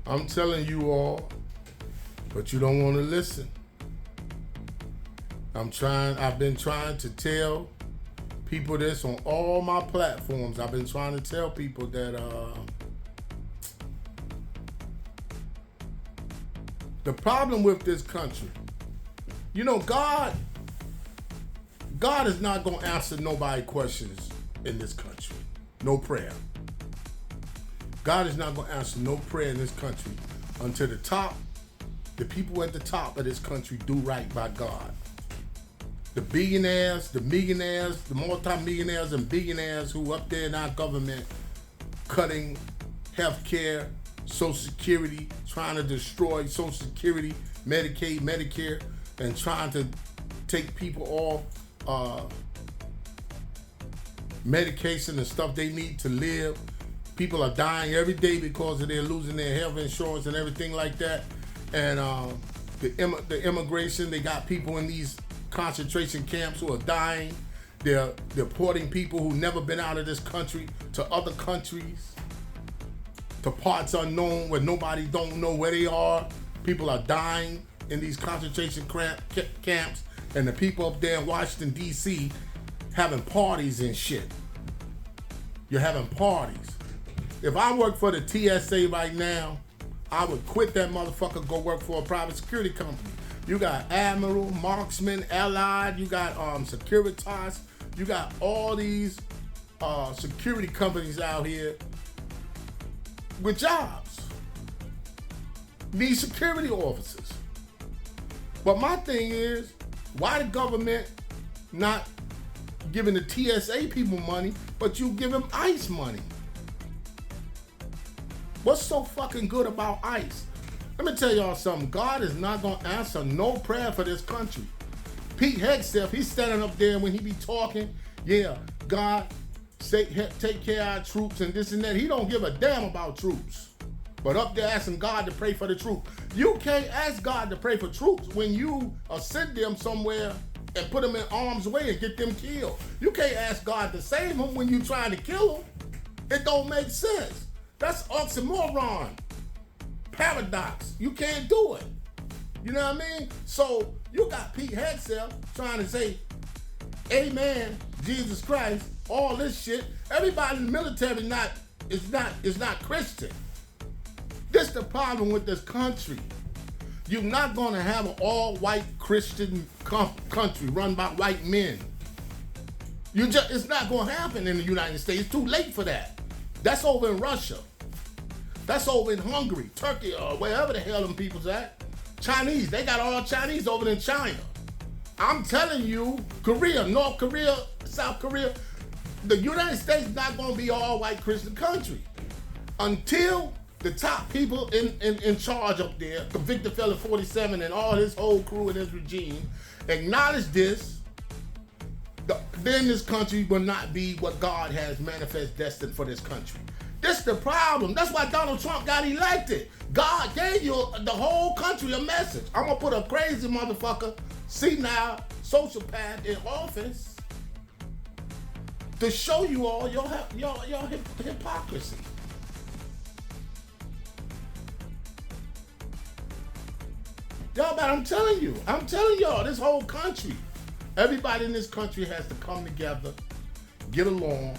I'm telling you all, but you don't want to listen. I've been trying to tell people this on all my platforms. I've been trying to tell people that the problem with this country, you know, God is not going to answer nobody questions in this country. No prayer. God is not going to answer no prayer in this country until the people at the top of this country do right by God. The billionaires, the millionaires, the multimillionaires and billionaires who up there in our government cutting health care, Social Security, trying to destroy Social Security, Medicaid, Medicare, and trying to take people off medication and stuff they need to live. People are dying every day because they're losing their health insurance and everything like that. And the immigration, they got people in these concentration camps who are dying. They're deporting people who never been out of this country to other countries, to parts unknown where nobody don't know where they are. People are dying in these concentration camps, and the people up there in Washington, D.C. having parties and shit. You're having parties. If I work for the TSA right now, I would quit that motherfucker, go work for a private security company. You got Admiral, Marksman, Allied, you got Securitas, you got all these security companies out here with jobs. These security officers. But my thing is, why the government not giving the TSA people money, but you give them ICE money? What's so fucking good about ICE? Let me tell y'all something. God is not going to answer no prayer for this country. Pete Hegseth, he's standing up there when he be talking, yeah, God, take care of our troops and this and that. He don't give a damn about troops. But up there asking God to pray for the troops. You can't ask God to pray for troops when you send them somewhere and put them in harm's way and get them killed. You can't ask God to save them when you're trying to kill them. It don't make sense. That's oxymoron. Paradox. You can't do it. You know what I mean? So you got Pete Hegseth trying to say, amen, Jesus Christ, all this shit. Everybody in the military is not Christian. This is the problem with this country. You're not going to have an all-white Christian country run by white men. It's not going to happen in the United States. It's too late for that. That's over in Russia. That's over in Hungary, Turkey, or wherever the hell them people's at. Chinese, they got all Chinese over in China. I'm telling you, Korea, North Korea, South Korea, the United States is not going to be all white Christian country until the top people in charge up there, convicted felon 47 and all his whole crew and his regime, acknowledge this. Then this country will not be what God has manifest destined for this country. This is the problem. That's why Donald Trump got elected. God gave you the whole country a message. I'm gonna put a crazy motherfucker, senile, sociopath in office to show you all your hypocrisy. Y'all, but I'm telling y'all, this whole country, everybody in this country has to come together, get along,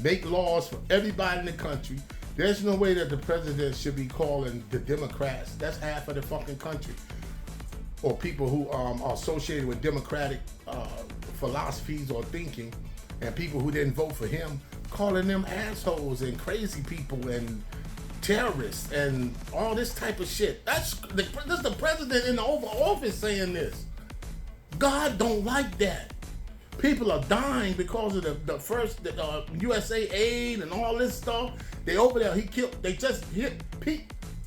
make laws for everybody in the country. There's no way that the president should be calling the Democrats. That's half of the fucking country. Or people who are associated with democratic philosophies or thinking, and people who didn't vote for him, calling them assholes and crazy people and terrorists and all this type of shit. This is the president in the Oval Office saying this. God don't like that. People are dying because of the USA aid and all this stuff. They over there,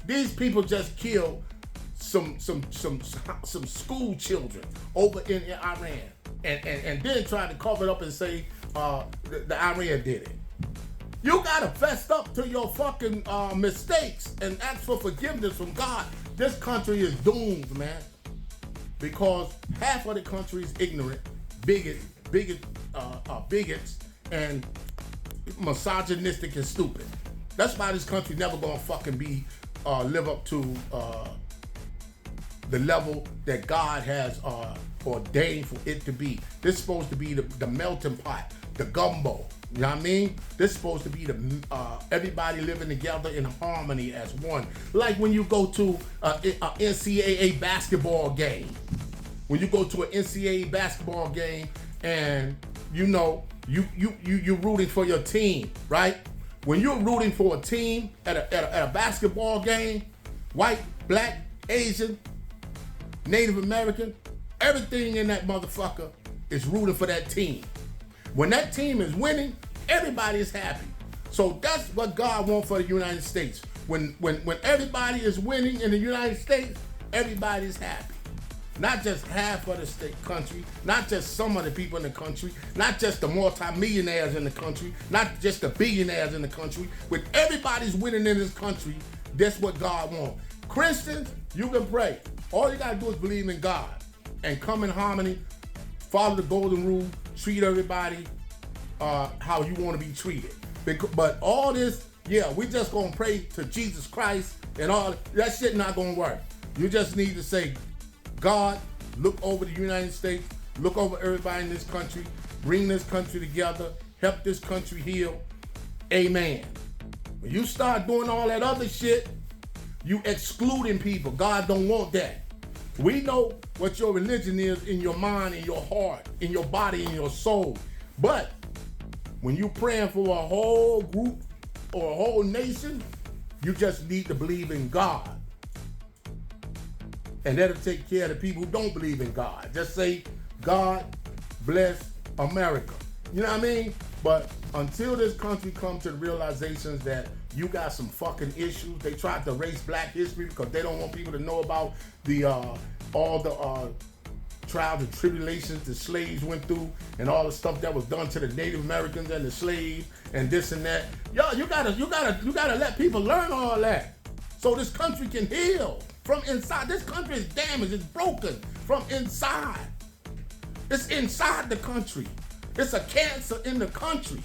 these people just killed some school children over in Iran. And then tried to cover it up and say the Iran did it. You gotta fess up to your fucking mistakes and ask for forgiveness from God. This country is doomed, man. Because half of the country is ignorant, bigots, and misogynistic and stupid. That's why this country never gonna fucking be live up to the level that God has ordained for it to be. This is supposed to be the melting pot, the gumbo. You know what I mean? This is supposed to be the everybody living together in harmony as one. Like when you go to a NCAA basketball game. When you go to an NCAA basketball game and you know you're rooting for your team, right? When you're rooting for a team at a basketball game, white, black, Asian, Native American, everything in that motherfucker is rooting for that team. When that team is winning, everybody is happy. So that's what God wants for the United States. When everybody is winning in the United States, everybody is happy. Not just half of the state country, not just some of the people in the country, not just the multimillionaires in the country, not just the billionaires in the country. When everybody's winning in this country, that's what God wants. Christians, you can pray. All you gotta do is believe in God and come in harmony, follow the golden rule, treat everybody how you want to be treated. But all this, yeah, we just gonna pray to Jesus Christ and all that shit not gonna work. You just need to say, God, look over the United States, look over everybody in this country, bring this country together, help this country heal. Amen. When you start doing all that other shit, you excluding people. God don't want that. We know what your religion is in your mind, in your heart, in your body, in your soul. But when you praying for a whole group or a whole nation, you just need to believe in God. And that'll take care of the people who don't believe in God. Just say, God bless America. You know what I mean? But until this country comes to the realizations that you got some fucking issues, they tried to erase black history because they don't want people to know about the all the trials and tribulations the slaves went through and all the stuff that was done to the Native Americans and the slaves and this and that. Yo, you gotta let people learn all that so this country can heal from inside. This country is damaged, it's broken from inside. It's inside the country. It's a cancer in the country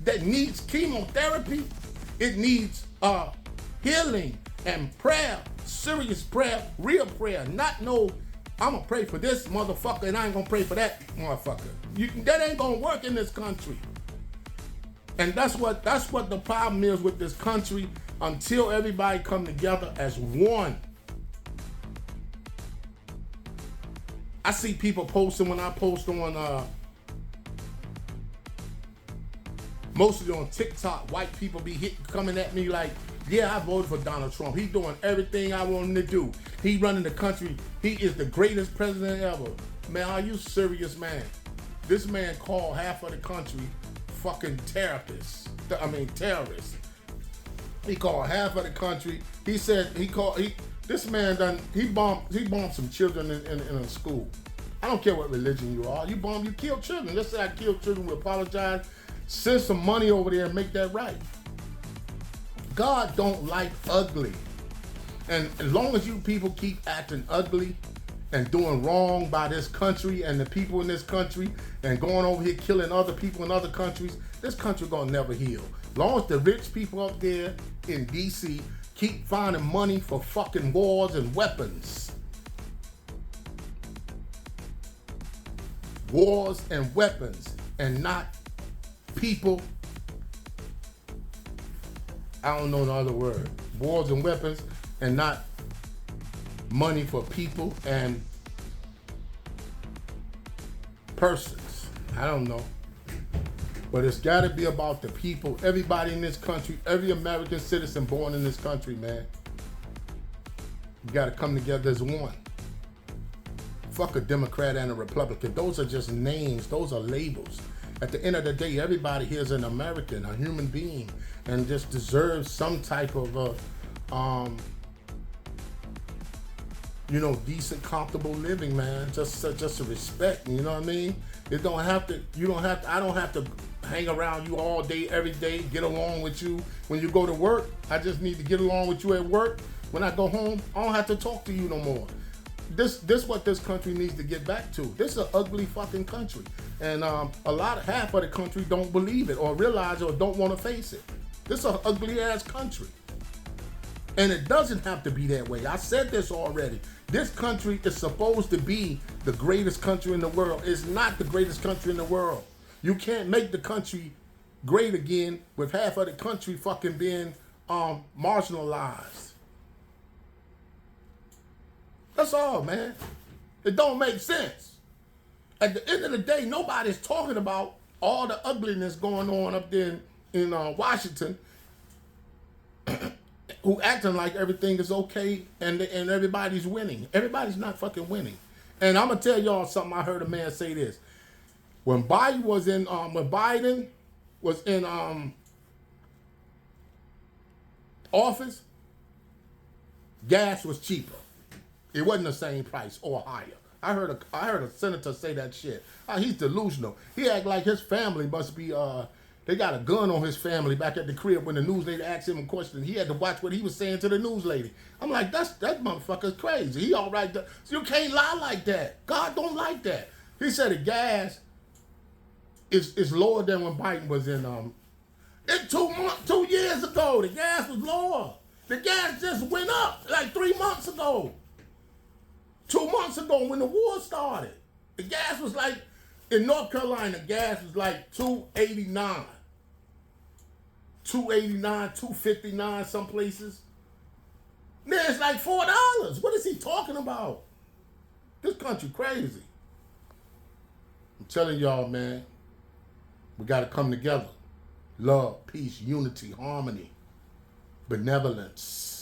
that needs chemotherapy. It needs healing and prayer, serious prayer, real prayer. Not no, I'm gonna pray for this motherfucker and I ain't gonna pray for that motherfucker. That ain't gonna work in this country. And that's what the problem is with this country until everybody come together as one. I see people posting when I post on mostly on TikTok, white people be coming at me like, yeah, I voted for Donald Trump. He's doing everything I want him to do. He running the country. He is the greatest president ever. Man, are you serious, man? This man called half of the country fucking terrorists. He called half of the country. He said this man bombed some children in a school. I don't care what religion you are. You kill children. Let's say I killed children, we apologize. Send some money over there and make that right. God don't like ugly. And as long as you people keep acting ugly and doing wrong by this country and the people in this country and going over here killing other people in other countries, this country gonna never heal. As long as the rich people up there in DC keep finding money for fucking wars and weapons. Wars and weapons and not people. I don't know the other word. Wars and weapons and not money for people and persons. I don't know. But it's gotta be about the people, everybody in this country, every American citizen born in this country, man. You gotta come together as one. Fuck a Democrat and a Republican. Those are just names, those are labels. At the end of the day, everybody here is an American, a human being, and just deserves some type of decent, comfortable living, man. Just a respect, you know what I mean? I don't have to hang around you all day, every day, get along with you when you go to work. I just need to get along with you at work. When I go home, I don't have to talk to you no more. This what this country needs to get back to. This is an ugly fucking country. And half of the country don't believe it or realize it or don't want to face it. This is an ugly ass country. And it doesn't have to be that way. I said this already. This country is supposed to be the greatest country in the world. It's not the greatest country in the world. You can't make the country great again with half of the country fucking being marginalized. That's all, man. It don't make sense. At the end of the day, nobody's talking about all the ugliness going on up there in Washington, who acting like everything is okay and everybody's winning. Everybody's not fucking winning. And I'm gonna tell y'all something. I heard a man say this. When Biden was in office, gas was cheaper. It wasn't the same price or higher. I heard a senator say that shit. He's delusional. He act like his family must be they got a gun on his family back at the crib when the news lady asked him a question. He had to watch what he was saying to the news lady. I'm like, that motherfucker's crazy. He all right. You can't lie like that. God don't like that. He said the gas is lower than when Biden was in 2 years ago. The gas was lower. The gas just went up like 3 months ago. 2 months ago when the war started. The gas was like, in North Carolina, gas was like $2.89. $2.89, $2.59 some places. Now it's like $4. What is he talking about? This country crazy. I'm telling y'all, man, we got to come together. Love, peace, unity, harmony, benevolence.